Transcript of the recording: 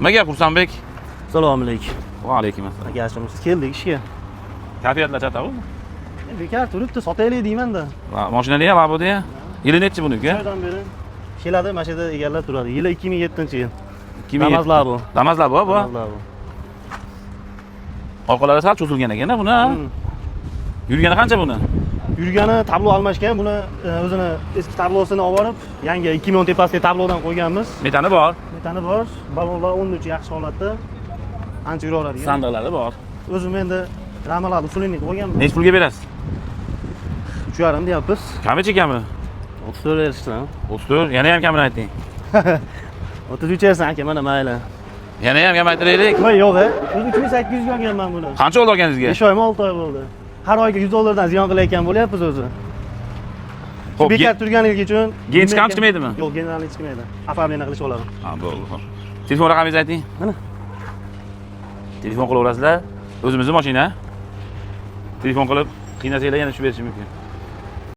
Nima gap Xursandbek? Assalomu alaykum. Va alaykum assalom. Akashimiz keldik ishga. Kayfiyatlar chataqu? Bekor turibdi, sotaylik deyman-da. Va mashinali ham bo'ldi-ya. Yili nechi buniki? Shundan beri keladi, mana shu yerda egallab turadi. Yili 2007-yil. 2007. Ramazlar bu. Ramazlar bu. Ramazlar bu. Orqalari sal cho'zilgan ekan-da buni. Yurgani qancha buni? Yurgani tablo almashgan. Buni o'zini eski tablosini olib borib, yangi 2010 tepasidagi tablodan qo'yganmiz. Metani bor. Metani bor. Ballonlar 13 yaxshi holatda. Ancha yuraveradi. Sandiqlari bor. O'zim endi ramalarni usulini qo'yganman. Nech pulga berasiz? 3,5 deyapmiz. Kamichi kami? 34 berishdan. 34. Yana ham kamini ayting. 33 yersan aka, mana mayli. Yana ham kam aytiraylik. Voy yo'q-a. O'zi 2800 ga olganman buni. Qancha bo'ldi olganingizga? 5 oymi 6 oy bo'ldi. Har oyga $100 dan ziyon qilayotgan bo'lyapmiz o'zi. Xo'p, Bekor turganingiz uchun gen chiqam chiqmaydimi? Yo'q, genlarni chiqmaydi. Оформление qilib olaman. Ha, bo'ldi. Telefon raqamingizni ayting. Mana. Telefon qilaverasizlar. O'zimizning mashina. Telefon qilib qiynasanglar yana tushib berishi mumkin.